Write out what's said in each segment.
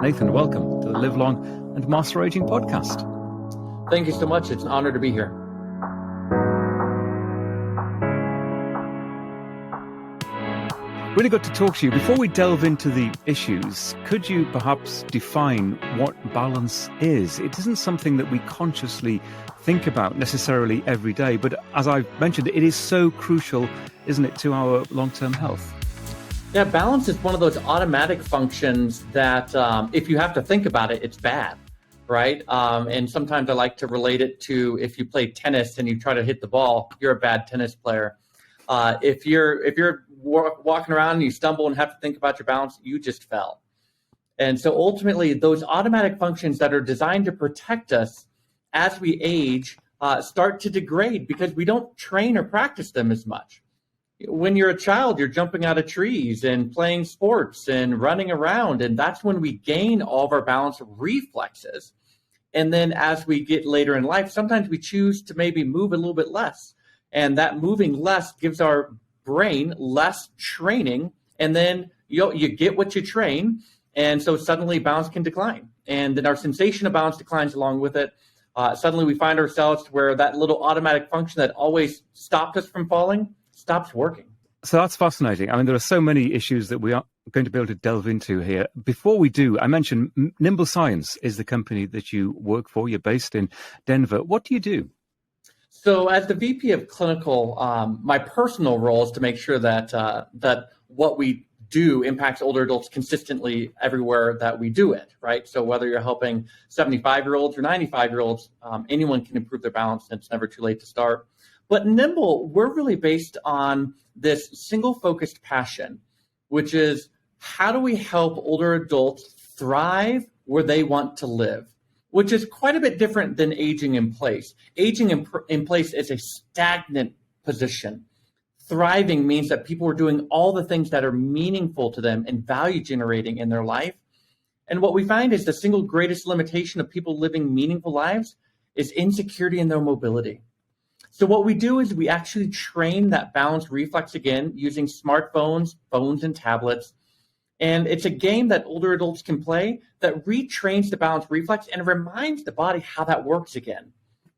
Nathan, welcome to the Live Long and Master Aging podcast. Thank you so much. It's an honor to be here. Really good to talk to you. Before we delve into the issues, could you perhaps define what balance is? It isn't something that we consciously think about necessarily every day, but as I've mentioned, it is so crucial, isn't it, to our long-term health? Yeah, balance is one of those automatic functions that if you have to think about it, it's bad, right? And sometimes I like to relate it to if you play tennis and you try to hit the ball, you're a bad tennis player. If you're walking around and you stumble and have to think about your balance, you just fell. And so ultimately, those automatic functions that are designed to protect us as we age start to degrade because we don't train or practice them as much. When you're a child, you're jumping out of trees and playing sports and running around, and that's when we gain all of our balance reflexes. And then as we get later in life, sometimes we choose to maybe move a little bit less. And that moving less gives our brain less training, and then you get what you train, and so suddenly balance can decline, and then our sensation of balance declines along with it. Suddenly we find ourselves where that little automatic function that always stopped us from falling stops working. So that's fascinating. I mean, there are so many issues that we are going to be able to delve into here. Before we do, I mentioned Nimble Science is the company that you work for. You're based in Denver. What do you do? So as the VP of Clinical, my personal role is to make sure that that what we do impacts older adults consistently everywhere that we do it, right? So whether you're helping 75-year-olds or 95-year-olds, anyone can improve their balance, and it's never too late to start. But Nimble, we're really based on this single-focused passion, which is how do we help older adults thrive where they want to live? Which is quite a bit different than aging in place. Aging in place is a stagnant position. Thriving means that people are doing all the things that are meaningful to them and value generating in their life. And what we find is the single greatest limitation of people living meaningful lives is insecurity in their mobility. So what we do is we actually train that balance reflex again using smartphones, phones, and tablets. And it's a game that older adults can play that retrains the balance reflex and reminds the body how that works again.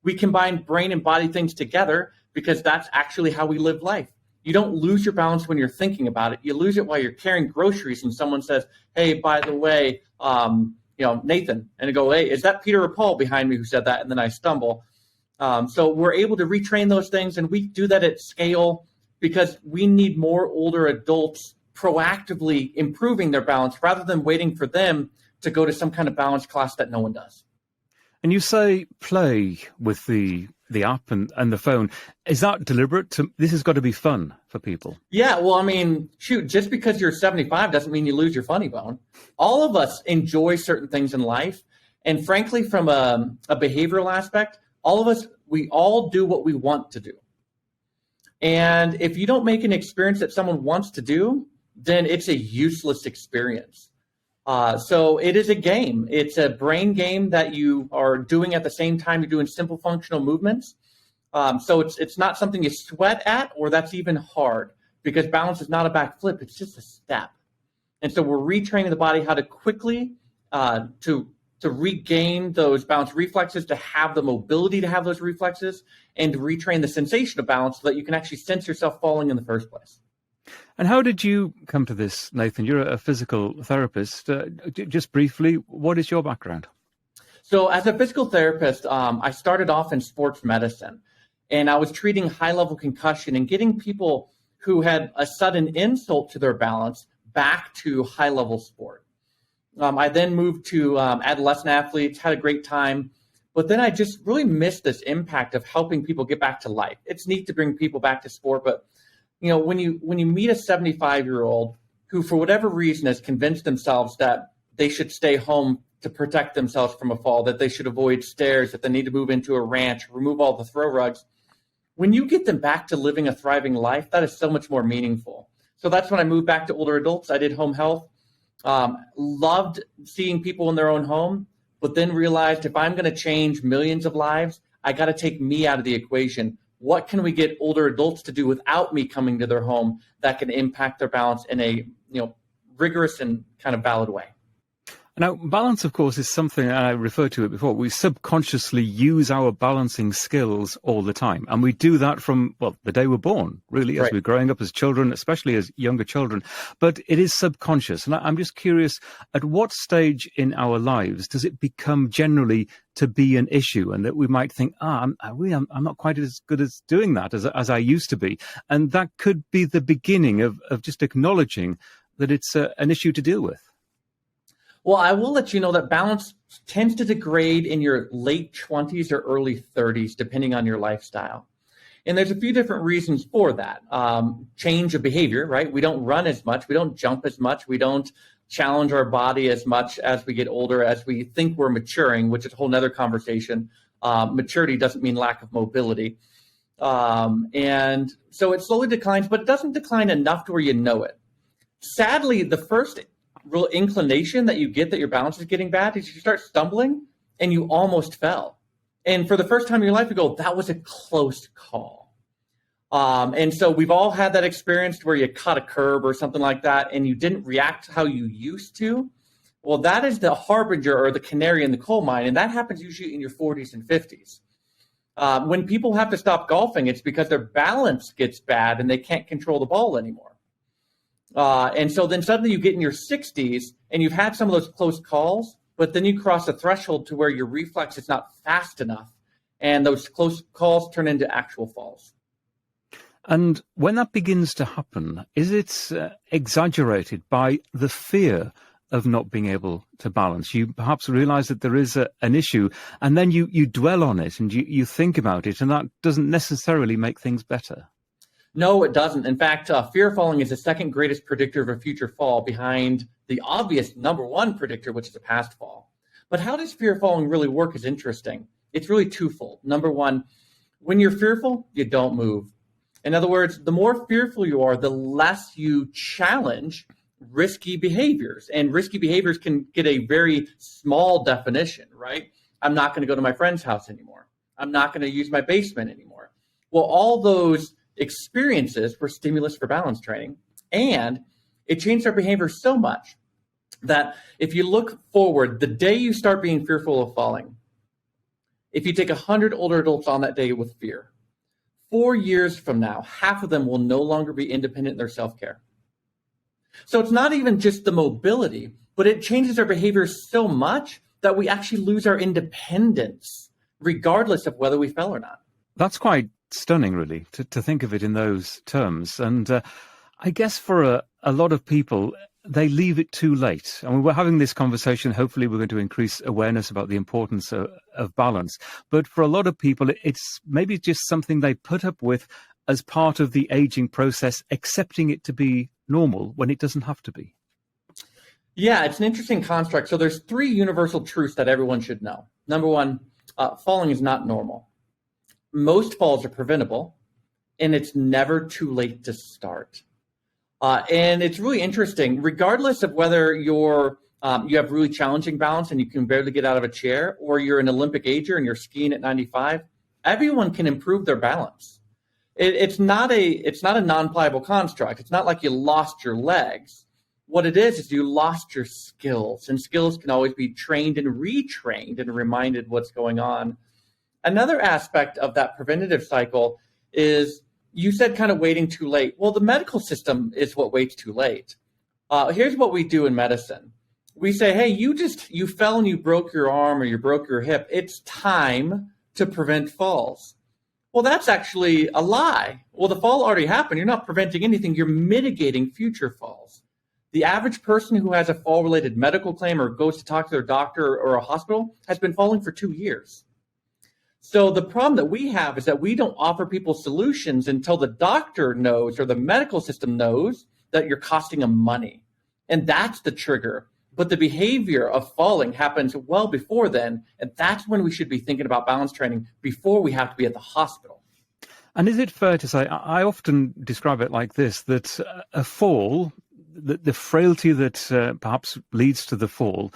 We combine brain and body things together because that's actually how we live life. You don't lose your balance when you're thinking about it. You lose it while you're carrying groceries and someone says, hey, by the way, Nathan. And I go, hey, is that Peter or Paul behind me who said that? And then I stumble. So we're able to retrain those things, and we do that at scale because we need more older adults proactively improving their balance rather than waiting for them to go to some kind of balance class that no one does. And you say play with the app and the phone. Is that deliberate? This has got to be fun for people. Yeah, well, I mean, shoot, just because you're 75 doesn't mean you lose your funny bone. All of us enjoy certain things in life. And frankly, from a behavioral aspect, all of us, we all do what we want to do. And if you don't make an experience that someone wants to do, then it's a useless experience. So it is a game. It's a brain game that you are doing at the same time you're doing simple functional movements. So it's not something you sweat at, or that's even hard, because balance is not a backflip. It's just a step. And so we're retraining the body how to quickly to regain those balance reflexes, to have the mobility to have those reflexes, and to retrain the sensation of balance so that you can actually sense yourself falling in the first place. And how did you come to this, Nathan? You're a physical therapist. Just briefly, what is your background? So as a physical therapist, I started off in sports medicine, and I was treating high-level concussion and getting people who had a sudden insult to their balance back to high-level sport. I then moved to adolescent athletes, had a great time, but then I just really missed this impact of helping people get back to life. It's neat to bring people back to sport, but when you meet a 75-year-old who, for whatever reason, has convinced themselves that they should stay home to protect themselves from a fall, that they should avoid stairs, that they need to move into a ranch, remove all the throw rugs, when you get them back to living a thriving life, that is so much more meaningful. So that's when I moved back to older adults. I did home health. Loved seeing people in their own home, but then realized if I'm going to change millions of lives, I got to take me out of the equation. What can we get older adults to do without me coming to their home that can impact their balance in a rigorous and kind of valid way? Now, balance, of course, is something, and I referred to it before, we subconsciously use our balancing skills all the time. And we do that from, well, the day we're born, really, as Right. we're growing up as children, especially as younger children. But it is subconscious. And I'm just curious, at what stage in our lives does it become generally to be an issue, and that we might think, I'm not quite as good as doing that as I used to be. And that could be the beginning of just acknowledging that it's an issue to deal with. Well, I will let you know that balance tends to degrade in your late 20s or early 30s, depending on your lifestyle. And there's a few different reasons for that. Change of behavior, right? We don't run as much. We don't jump as much. We don't challenge our body as much as we get older, as we think we're maturing, which is a whole nother conversation. Maturity doesn't mean lack of mobility. And so it slowly declines, but it doesn't decline enough to where you know it. Sadly, the first real inclination that you get that your balance is getting bad is you start stumbling and you almost fell. And for the first time in your life, you go, that was a close call. And so we've all had that experience where you caught a curb or something like that and you didn't react how you used to. Well, that is the harbinger or the canary in the coal mine. And that happens usually in your 40s and 50s. When people have to stop golfing, it's because their balance gets bad and they can't control the ball anymore. And so then suddenly you get in your 60s and you've had some of those close calls, but then you cross a threshold to where your reflex is not fast enough. And those close calls turn into actual falls. And when that begins to happen, is it exaggerated by the fear of not being able to balance? You perhaps realize that there is an issue, and then you dwell on it and you think about it, and that doesn't necessarily make things better. No, it doesn't. In fact, fear of falling is the second greatest predictor of a future fall behind the obvious number one predictor, which is a past fall. But how does fear of falling really work is interesting. It's really twofold. Number one, when you're fearful, you don't move. In other words, the more fearful you are, the less you challenge risky behaviors. And risky behaviors can get a very small definition, right? I'm not going to go to my friend's house anymore. I'm not going to use my basement anymore. Well, all those experiences were stimulus for balance training, and it changed our behavior so much that if you look forward, the day you start being fearful of falling, if you take 100 older adults on that day with fear, 4 years from now, half of them will no longer be independent in their self-care. So it's not even just the mobility, but it changes our behavior so much that we actually lose our independence, regardless of whether we fell or not. That's quite stunning, really, to think of it in those terms. And I guess for a lot of people, they leave it too late. I mean, we're having this conversation. Hopefully, we're going to increase awareness about the importance of balance. But for a lot of people, it's maybe just something they put up with as part of the aging process, accepting it to be normal when it doesn't have to be. Yeah, it's an interesting construct. So there's 3 universal truths that everyone should know. Number one, falling is not normal. Most falls are preventable, and it's never too late to start. And it's really interesting, regardless of whether you have really challenging balance and you can barely get out of a chair, or you're an Olympic ager and you're skiing at 95, everyone can improve their balance. It's not a non-pliable construct. It's not like you lost your legs. What it is you lost your skills, and skills can always be trained and retrained and reminded what's going on. Another aspect of that preventative cycle is, you said kind of waiting too late. Well, the medical system is what waits too late. Here's what we do in medicine. We say, hey, you fell and you broke your arm or you broke your hip. It's time to prevent falls. Well, that's actually a lie. Well, the fall already happened. You're not preventing anything. You're mitigating future falls. The average person who has a fall-related medical claim or goes to talk to their doctor or a hospital has been falling for 2 years. So the problem that we have is that we don't offer people solutions until the doctor knows or the medical system knows that you're costing them money. And that's the trigger. But the behavior of falling happens well before then. And that's when we should be thinking about balance training, before we have to be at the hospital. And is it fair to say, I often describe it like this, that a fall, the frailty that perhaps leads to the fall,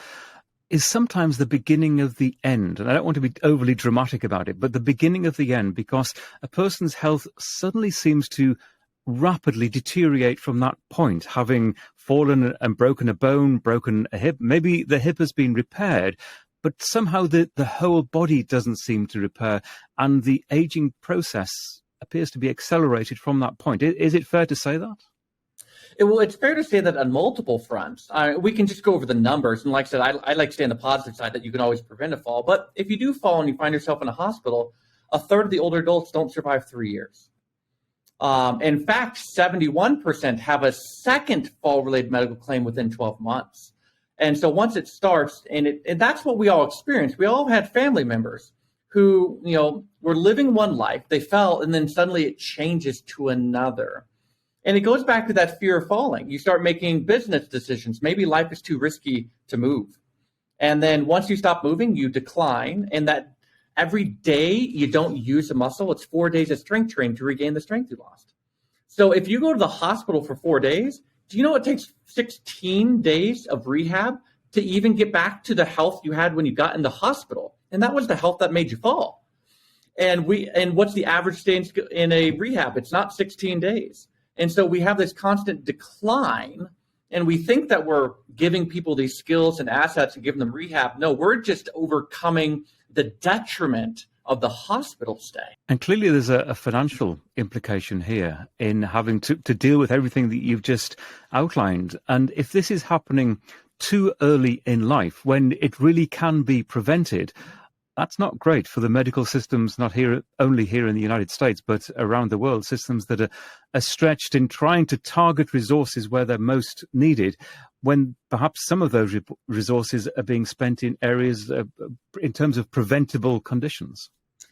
is sometimes the beginning of the end. And I don't want to be overly dramatic about it, but the beginning of the end, because a person's health suddenly seems to rapidly deteriorate from that point, having fallen and broken a bone, broken a hip. Maybe the hip has been repaired, but somehow the whole body doesn't seem to repair, and the aging process appears to be accelerated from that point. Is it fair to say that? Well, it's fair to say that on multiple fronts. We can just go over the numbers. And like I said, I like to stay on the positive side that you can always prevent a fall. But if you do fall and you find yourself in a hospital, a third of the older adults don't survive 3 years. In fact, 71% have a second fall-related medical claim within 12 months. And so once it starts, and that's what we all experience. We all had family members who, were living one life, they fell, and then suddenly it changes to another. And it goes back to that fear of falling. You start making business decisions. Maybe life is too risky to move. And then once you stop moving, you decline. And that every day you don't use a muscle, it's 4 days of strength training to regain the strength you lost. So if you go to the hospital for 4 days, do you know it takes 16 days of rehab to even get back to the health you had when you got in the hospital? And that was the health that made you fall. And what's the average stay in a rehab? It's not 16 days. And so we have this constant decline, and we think that we're giving people these skills and assets and giving them rehab. No, we're just overcoming the detriment of the hospital stay. And clearly there's a financial implication here in having to deal with everything that you've just outlined. And if this is happening too early in life, when it really can be prevented, that's not great for the medical systems, not only here in the United States, but around the world, systems that are stretched in trying to target resources where they're most needed, when perhaps some of those resources are being spent in areas in terms of preventable conditions.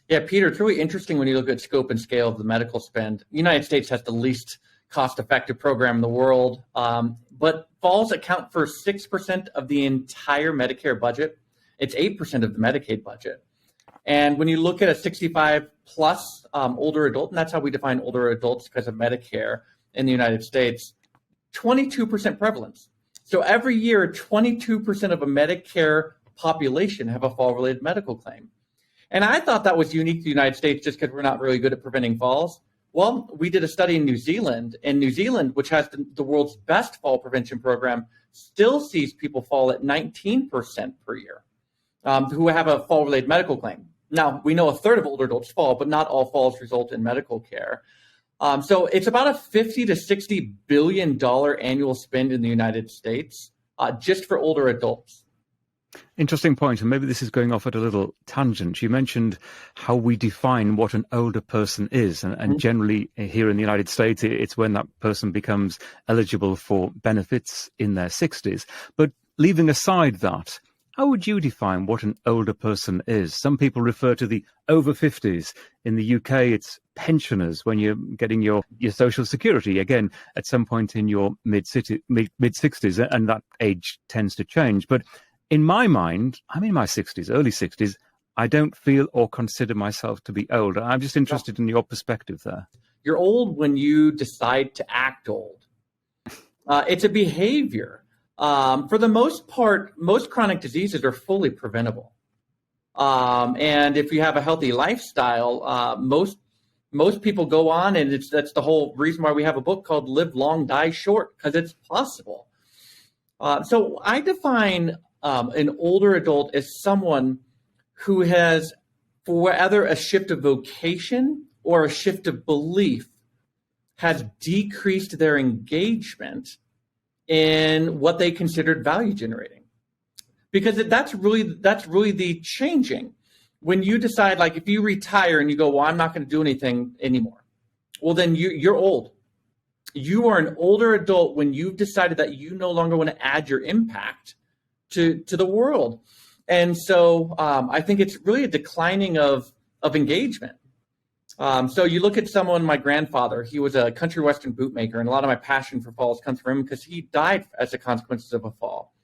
Yeah, Peter, it's really interesting when you look at scope and scale of the medical spend. The United States has the least cost-effective program in the world, but falls account for 6% of the entire Medicare budget. It's 8% of the Medicaid budget. And when you look at a 65 plus older adult, and that's how we define older adults because of Medicare in the United States, 22% prevalence. So every year, 22% of a Medicare population have a fall-related medical claim. And I thought that was unique to the United States just because we're not really good at preventing falls. Well, we did a study in New Zealand, and New Zealand, which has the world's best fall prevention program, still sees people fall at 19% per year. Who have a fall-related medical claim. Now, we know a third of older adults fall, but not all falls result in medical care. So it's about a $50 to $60 billion annual spend in the United States just for older adults. Interesting point, and maybe this is going off at a little tangent. You mentioned how we define what an older person is, and generally here in the United States, it's when that person becomes eligible for benefits in their 60s. But leaving aside that, how would you define what an older person is? Some people refer to the over 50s. In the UK, it's pensioners when you're getting your social security, again, at some point in your mid-60s, and that age tends to change. But in my mind, I'm in my 60s, early 60s. I don't feel or consider myself to be old. I'm just interested in your perspective there. You're old when you decide to act old. It's a behavior. For the most part, most chronic diseases are fully preventable. And if you have a healthy lifestyle, most people go on, and that's the whole reason why we have a book called Live Long, Die Short, because it's possible. So I define an older adult as someone who has, for whether a shift of vocation or a shift of belief, has decreased their engagement in what they considered value generating, because that's really the changing. When you decide, like if you retire and you go, well, I'm not going to do anything anymore. Well, then you're old. You are an older adult when you've decided that you no longer want to add your impact to the world. And so I think it's really a declining of engagement. So you look at someone, my grandfather, he was a country western bootmaker, and a lot of my passion for falls comes from him because he died as a consequence of a fall.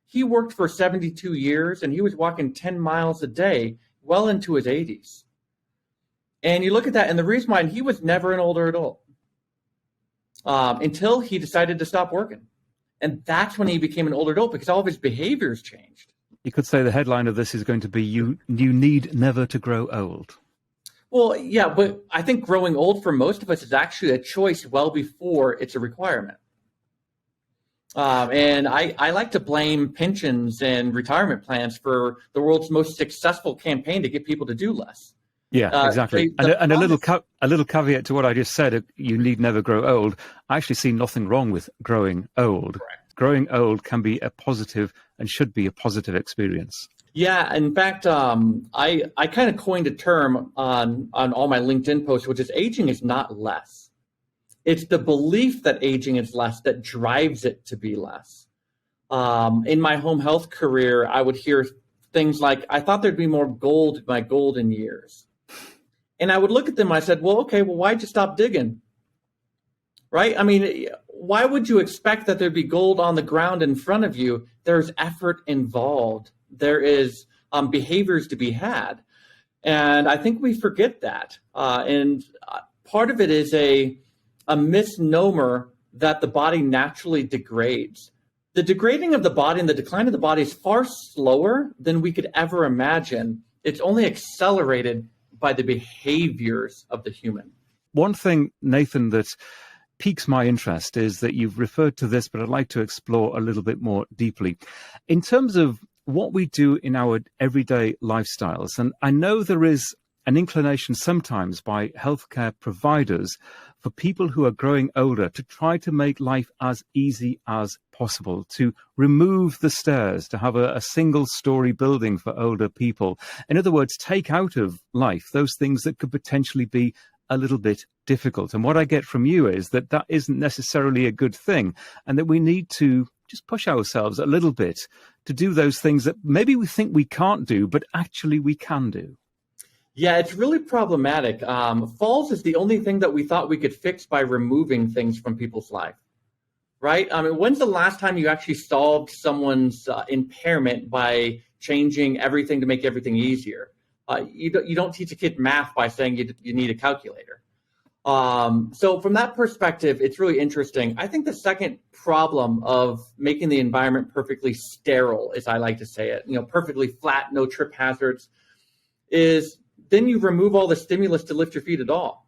He worked for 72 years, and he was walking 10 miles a day well into his 80s. And you look at that, and the reason why he was never an older adult until he decided to stop working. And that's when he became an older adult, because all of his behaviors changed. You could say the headline of this is going to be, you need never to grow old. Well, yeah, but I think growing old for most of us is actually a choice well before it's a requirement. And I like to blame pensions and retirement plans for the world's most successful campaign to get people to do less. Yeah, exactly. And a little caveat to what I just said, you need never grow old. I actually see nothing wrong with growing old. Correct. Growing old can be a positive and should be a positive experience. Yeah, in fact, I kind of coined a term on all my LinkedIn posts, which is aging is not less. It's the belief that aging is less that drives it to be less. In my home health career, I would hear things like, I thought there'd be more gold in my golden years. And I would look at them and I said, well, okay, well, why'd you stop digging? Right? I mean, why would you expect that there'd be gold on the ground in front of you? There's effort involved. There is behaviors to be had. And I think we forget that. And part of it is a misnomer that the body naturally degrades. The degrading of the body and the decline of the body is far slower than we could ever imagine. It's only accelerated by the behaviors of the human. One thing, Nathan, that piques my interest is that you've referred to this, but I'd like to explore a little bit more deeply. In terms of what we do in our everyday lifestyles, and I know there is an inclination sometimes by healthcare providers for people who are growing older to try to make life as easy as possible, to remove the stairs, to have a single-story building for older people. In other words, take out of life those things that could potentially be a little bit difficult. And what I get from you is that that isn't necessarily a good thing, and that we need to just push ourselves a little bit to do those things that maybe we think we can't do, but actually we can do. Yeah, it's really problematic. Falls is the only thing that we thought we could fix by removing things from people's life, right? I mean, when's the last time you actually solved someone's impairment by changing everything to make everything easier? You don't teach a kid math by saying you need a calculator. So from that perspective, it's really interesting. I think the second problem of making the environment perfectly sterile, as I like to say it, perfectly flat, no trip hazards, is then you remove all the stimulus to lift your feet at all.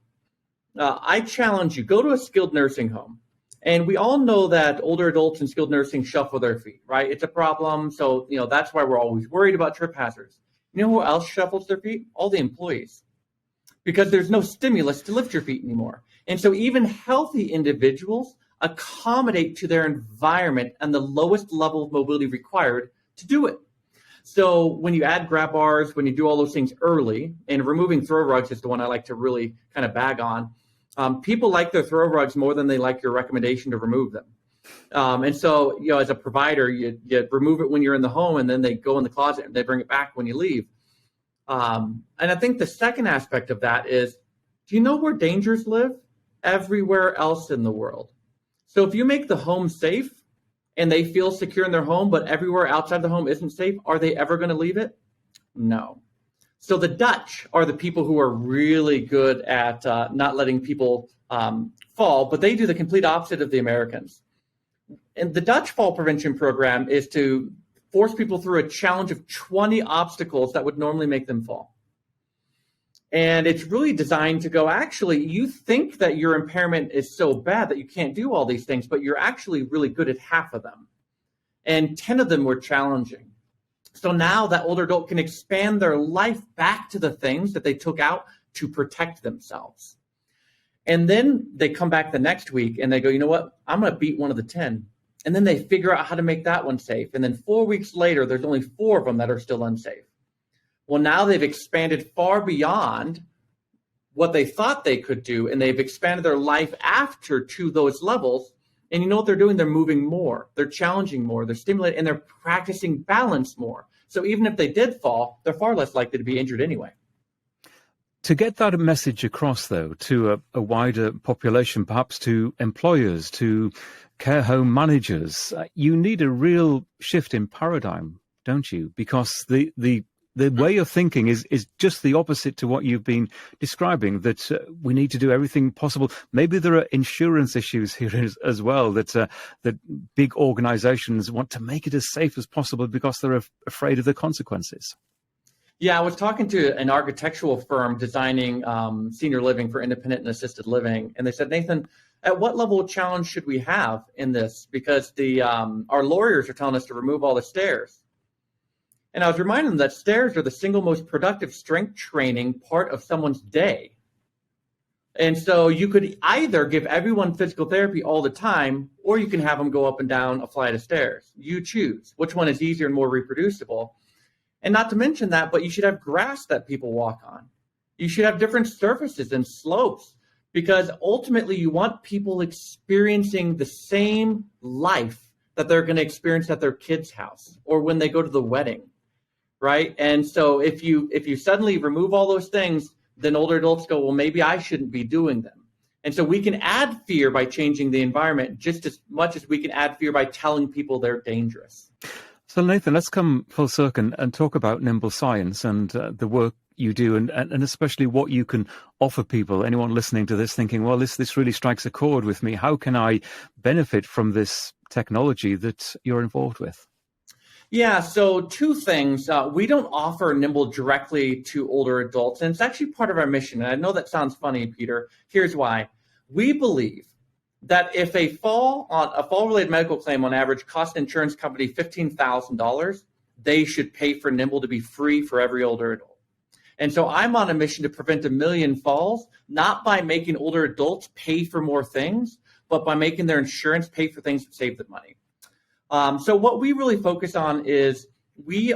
I challenge you, go to a skilled nursing home. And we all know that older adults in skilled nursing shuffle their feet, right? It's a problem. So, that's why we're always worried about trip hazards. You know who else shuffles their feet? All the employees. Because there's no stimulus to lift your feet anymore. And so even healthy individuals accommodate to their environment and the lowest level of mobility required to do it. So when you add grab bars, when you do all those things early, and removing throw rugs is the one I like to really kind of bag on, people like their throw rugs more than they like your recommendation to remove them. And so, as a provider, you remove it when you're in the home, and then they go in the closet and they bring it back when you leave. And I think the second aspect of that is, do you know where dangers live? Everywhere else in the world. So if you make the home safe and they feel secure in their home, but everywhere outside the home isn't safe, are they ever going to leave it? No. So the Dutch are the people who are really good at not letting people fall, but they do the complete opposite of the Americans. And the Dutch fall prevention program is to force people through a challenge of 20 obstacles that would normally make them fall. And it's really designed to go, actually, you think that your impairment is so bad that you can't do all these things, but you're actually really good at half of them. And 10 of them were challenging. So now that older adult can expand their life back to the things that they took out to protect themselves. And then they come back the next week and they go, you know what, I'm going to beat one of the 10. And then they figure out how to make that one safe. And then 4 weeks later, there's only 4 of them that are still unsafe. Well, now they've expanded far beyond what they thought they could do, and they've expanded their life after to those levels. And you know what they're doing? They're moving more, they're challenging more, they're stimulating, and they're practicing balance more. So even if they did fall, they're far less likely to be injured anyway. To get that message across, though, to a wider population, perhaps to employers, to care home managers, you need a real shift in paradigm, don't you? Because the way you're thinking is just the opposite to what you've been describing, that we need to do everything possible. Maybe there are insurance issues here as well, that big organizations want to make it as safe as possible because they're afraid of the consequences. Yeah, I was talking to an architectural firm designing senior living for independent and assisted living, and they said, Nathan, at what level of challenge should we have in this? Because our lawyers are telling us to remove all the stairs. And I was reminding them that stairs are the single most productive strength training part of someone's day. And so you could either give everyone physical therapy all the time, or you can have them go up and down a flight of stairs. You choose which one is easier and more reproducible. And not to mention that, but you should have grass that people walk on. You should have different surfaces and slopes, because ultimately you want people experiencing the same life that they're going to experience at their kid's house or when they go to the wedding, right? And so if you suddenly remove all those things, then older adults go, well, maybe I shouldn't be doing them. And so we can add fear by changing the environment just as much as we can add fear by telling people they're dangerous. So Nathan, let's come full circle and talk about Nimble Science and the work you do, and especially what you can offer people. Anyone listening to this thinking, well, this really strikes a chord with me. How can I benefit from this technology that you're involved with? Yeah, so two things. We don't offer Nimble directly to older adults, and it's actually part of our mission. And I know that sounds funny, Peter. Here's why. We believe that if a fall-related medical claim on average costs an insurance company $15,000, they should pay for Nimble to be free for every older adult. And so I'm on a mission to prevent 1 million falls, not by making older adults pay for more things, but by making their insurance pay for things that save them money. So what we really focus on is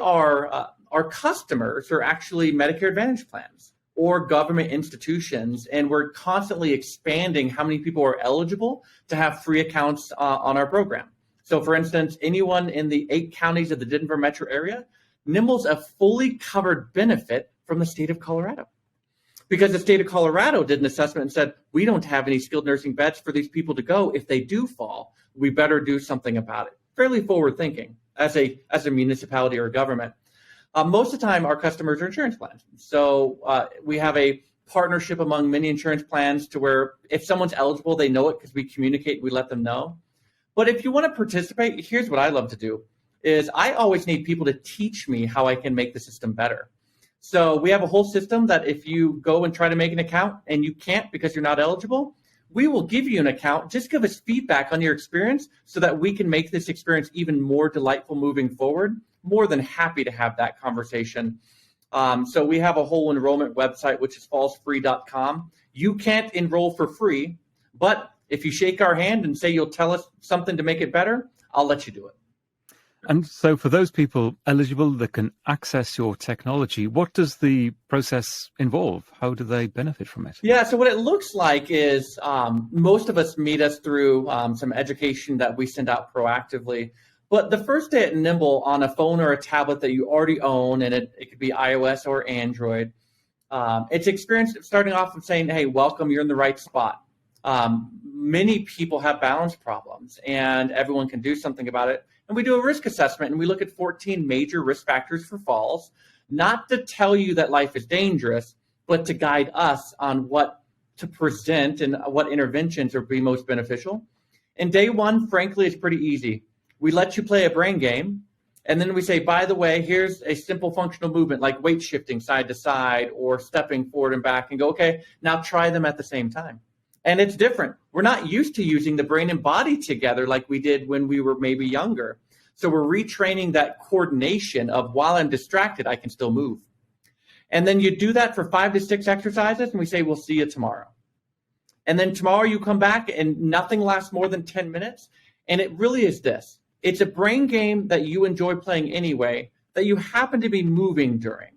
our customers are actually Medicare Advantage plans or government institutions, and we're constantly expanding how many people are eligible to have free accounts on our program. So for instance, anyone in the 8 counties of the Denver metro area, Nimble's a fully covered benefit from the state of Colorado. Because the state of Colorado did an assessment and said, we don't have any skilled nursing beds for these people to go. If they do fall, we better do something about it. Fairly forward thinking as a municipality or a government. Most of the time, our customers are insurance plans. So we have a partnership among many insurance plans to where if someone's eligible, they know it because we communicate, we let them know. But if you want to participate, here's what I love to do is I always need people to teach me how I can make the system better. So we have a whole system that if you go and try to make an account and you can't because you're not eligible, we will give you an account. Just give us feedback on your experience so that we can make this experience even more delightful moving forward. More than happy to have that conversation. So we have a whole enrollment website, which is fallsfree.com. You can't enroll for free, but if you shake our hand and say you'll tell us something to make it better, I'll let you do it. And so for those people eligible that can access your technology, what does the process involve? How do they benefit from it? Yeah, so what it looks like is most of us meet us through some education that we send out proactively. But the first day at Nimble on a phone or a tablet that you already own, and it could be iOS or Android, it's experience starting off with saying, hey, welcome, you're in the right spot. Many people have balance problems, and everyone can do something about it. And we do a risk assessment, and we look at 14 major risk factors for falls, not to tell you that life is dangerous, but to guide us on what to present and what interventions are be most beneficial. And day one, frankly, is pretty easy. We let you play a brain game, and then we say, by the way, here's a simple functional movement like weight shifting side to side or stepping forward and back, and go, okay, now try them at the same time. And it's different. We're not used to using the brain and body together like we did when we were maybe younger. So we're retraining that coordination of while I'm distracted, I can still move. And then you do that for 5 to 6 exercises, and we say, we'll see you tomorrow. And then tomorrow you come back, and nothing lasts more than 10 minutes. And it really is this. It's a brain game that you enjoy playing anyway, that you happen to be moving during.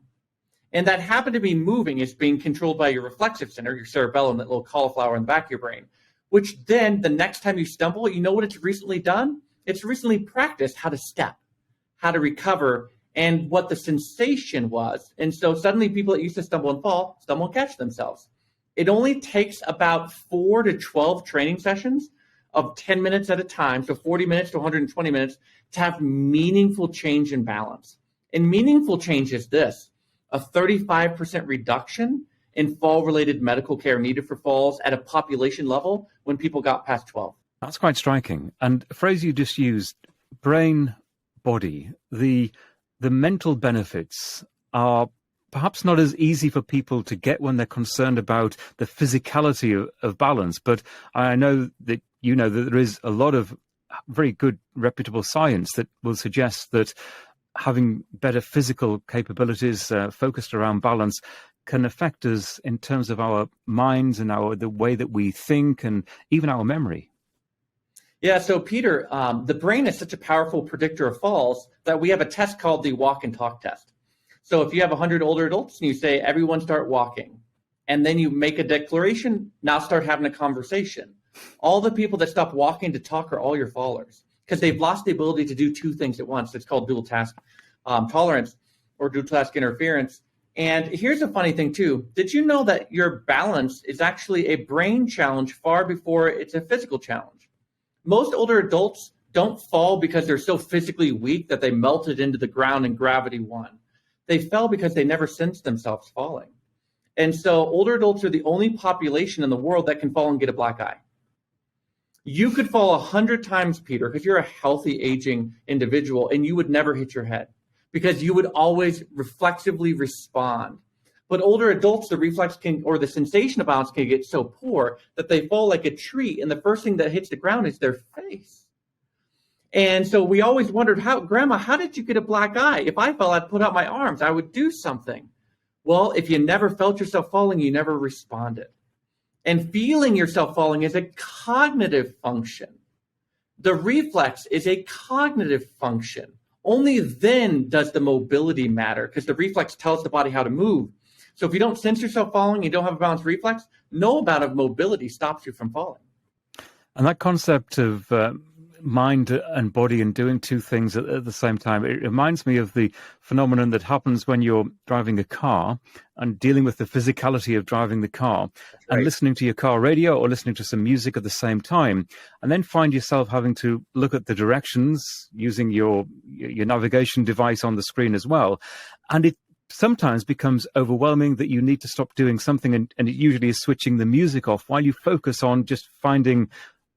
And that happen to be moving is being controlled by your reflexive center, your cerebellum, that little cauliflower in the back of your brain, which then the next time you stumble, you know what it's recently done? It's recently practiced how to step, how to recover, and what the sensation was. And so suddenly people that used to stumble and fall, stumble and catch themselves. It only takes about 4 to 12 training sessions of 10 minutes at a time, so 40 minutes to 120 minutes, to have meaningful change in balance. And meaningful change is this: a 35% reduction in fall-related medical care needed for falls at a population level when people got past 12. That's quite striking. And a phrase you just used, brain, body, the mental benefits are perhaps not as easy for people to get when they're concerned about the physicality of balance. But I know that you know that there is a lot of very good, reputable science that will suggest that having better physical capabilities focused around balance can affect us in terms of our minds and the way that we think and even our memory. Yeah, so Peter, the brain is such a powerful predictor of falls that we have a test called the walk and talk test. So if you have 100 older adults and you say, everyone start walking, and then you make a declaration, now start having a conversation. All the people that stop walking to talk are all your fallers because they've lost the ability to do two things at once. It's called dual task tolerance or dual task interference. And here's a funny thing too. Did you know that your balance is actually a brain challenge far before it's a physical challenge? Most older adults don't fall because they're so physically weak that they melted into the ground and gravity won. They fell because they never sensed themselves falling. And so older adults are the only population in the world that can fall and get a black eye. You could fall 100 times, Peter, because you're a healthy aging individual and you would never hit your head because you would always reflexively respond. But older adults, the reflex or the sensation of balance can get so poor that they fall like a tree and the first thing that hits the ground is their face. And so we always wondered, Grandma, how did you get a black eye? If I fell, I'd put out my arms. I would do something. Well, if you never felt yourself falling, you never responded. And feeling yourself falling is a cognitive function. The reflex is a cognitive function. Only then does the mobility matter because the reflex tells the body how to move. So if you don't sense yourself falling, you don't have a balanced reflex, no amount of mobility stops you from falling. And that concept of mind and body and doing two things at the same time, it reminds me of the phenomenon that happens when you're driving a car and dealing with the physicality of driving the car and listening to your car radio or listening to some music at the same time, and then find yourself having to look at the directions using your navigation device on the screen as well. And it sometimes becomes overwhelming that you need to stop doing something, and it usually is switching the music off while you focus on just finding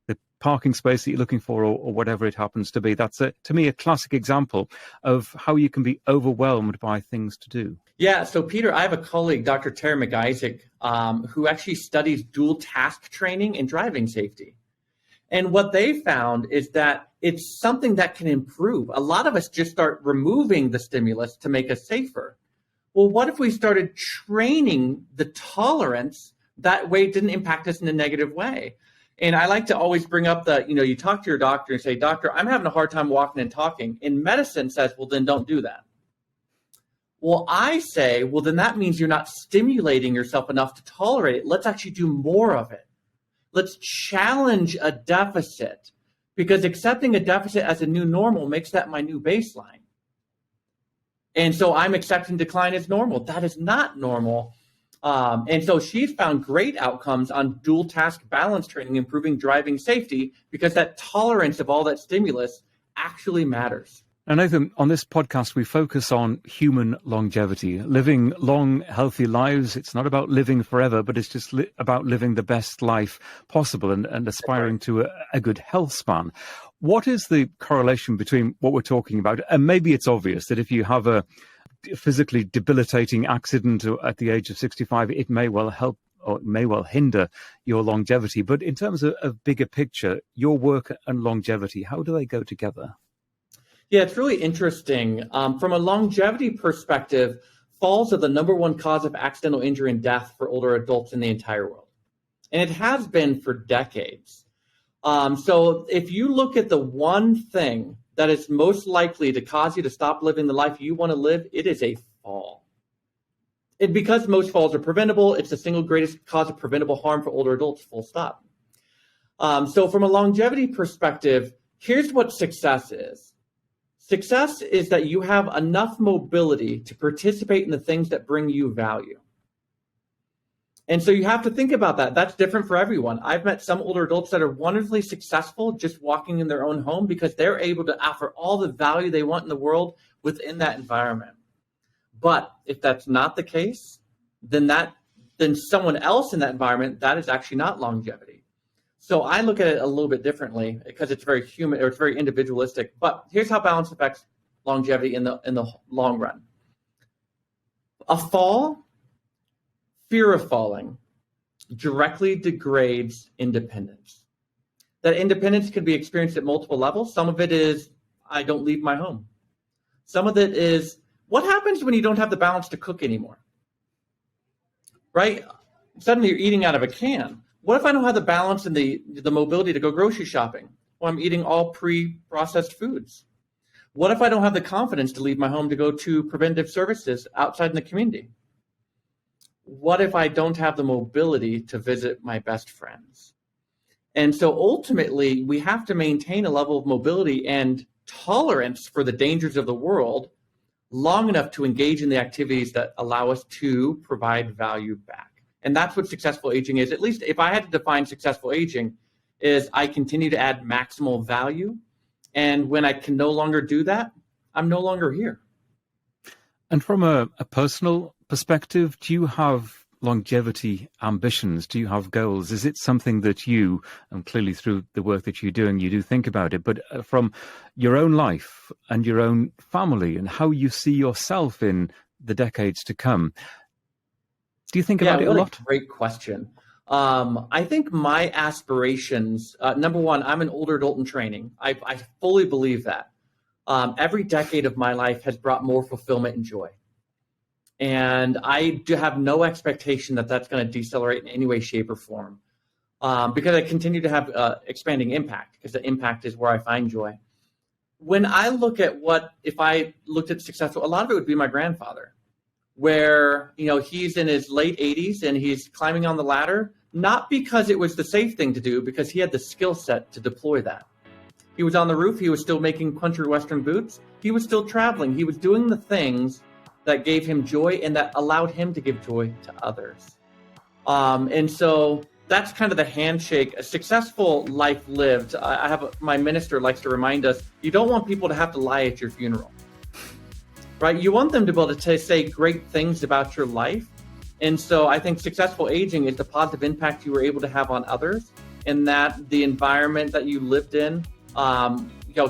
the parking space that you're looking for or whatever it happens to be. That's, to me, a classic example of how you can be overwhelmed by things to do. Yeah, so Peter, I have a colleague, Dr. Terry McIsaac, who actually studies dual task training and driving safety. And what they found is that it's something that can improve. A lot of us just start removing the stimulus to make us safer. Well, what if we started training the tolerance that way it didn't impact us in a negative way? And I like to always bring up you talk to your doctor and say, doctor, I'm having a hard time walking and talking. And medicine says, well, then don't do that. Well, I say, well, then that means you're not stimulating yourself enough to tolerate it. Let's actually do more of it. Let's challenge a deficit because accepting a deficit as a new normal makes that my new baseline. And so I'm accepting decline as normal. That is not normal. And so she's found great outcomes on dual task balance training, improving driving safety, because that tolerance of all that stimulus actually matters. And Nathan, on this podcast, we focus on human longevity, living long, healthy lives. It's not about living forever, but it's just about living the best life possible and aspiring to a good health span. What is the correlation between what we're talking about? And maybe it's obvious that if you have a physically debilitating accident at the age of 65, it may well help or it may well hinder your longevity. But in terms of bigger picture, your work and longevity, how do they go together? Yeah, it's really interesting. From a longevity perspective, falls are the number one cause of accidental injury and death for older adults in the entire world. And it has been for decades. So if you look at the one thing that is most likely to cause you to stop living the life you want to live, it is a fall. And because most falls are preventable, it's the single greatest cause of preventable harm for older adults, full stop. So from a longevity perspective, here's what success is. Success is that you have enough mobility to participate in the things that bring you value. And so you have to think about that. That's different for everyone. I've met some older adults that are wonderfully successful just walking in their own home because they're able to offer all the value they want in the world within that environment. But if that's not the case, then someone else in that environment, that is actually not longevity. So I look at it a little bit differently because it's very human or it's very individualistic. But here's how balance affects longevity in the long run. A fall, fear of falling, directly degrades independence. That independence can be experienced at multiple levels. Some of it is, I don't leave my home. Some of it is, what happens when you don't have the balance to cook anymore? Right? Suddenly you're eating out of a can. What if I don't have the balance and the mobility to go grocery shopping? Well, I'm eating all pre-processed foods. What if I don't have the confidence to leave my home to go to preventative services outside in the community? What if I don't have the mobility to visit my best friends? And so ultimately, we have to maintain a level of mobility and tolerance for the dangers of the world long enough to engage in the activities that allow us to provide value back. And that's what successful aging is. At least if I had to define successful aging, is I continue to add maximal value. And when I can no longer do that, I'm no longer here. And from a personal perspective, do you have longevity ambitions? Do you have goals? Is it something that you, and clearly through the work that you're doing, you do think about it, but from your own life and your own family and how you see yourself in the decades to come, do you think about it a lot? Great question. I think my aspirations, number one, I'm an older adult in training. I fully believe that. Every decade of my life has brought more fulfillment and joy. And I do have no expectation that that's going to decelerate in any way, shape, or form, because I continue to have expanding impact, because the impact is where I find joy. When I look at if I looked at successful, a lot of it would be my grandfather, where he's in his late 80s and he's climbing on the ladder, not because it was the safe thing to do, because he had the skill set to deploy that. He was on the roof. He was still making country western boots. He was still traveling. He was doing the things that gave him joy and that allowed him to give joy to others. And so that's kind of the handshake. A successful life lived. My minister likes to remind us, you don't want people to have to lie at your funeral, right? You want them to be able to say great things about your life. And so I think successful aging is the positive impact you were able to have on others, and that the environment that you lived in,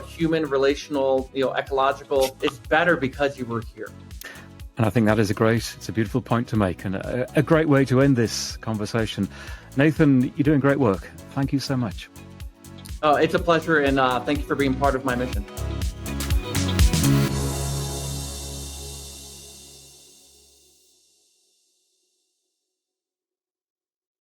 human, relational, ecological, is better because you were here. And I think that is it's a beautiful point to make, and a great way to end this conversation. Nathan, you're doing great work. Thank you so much. It's a pleasure, and thank you for being part of my mission.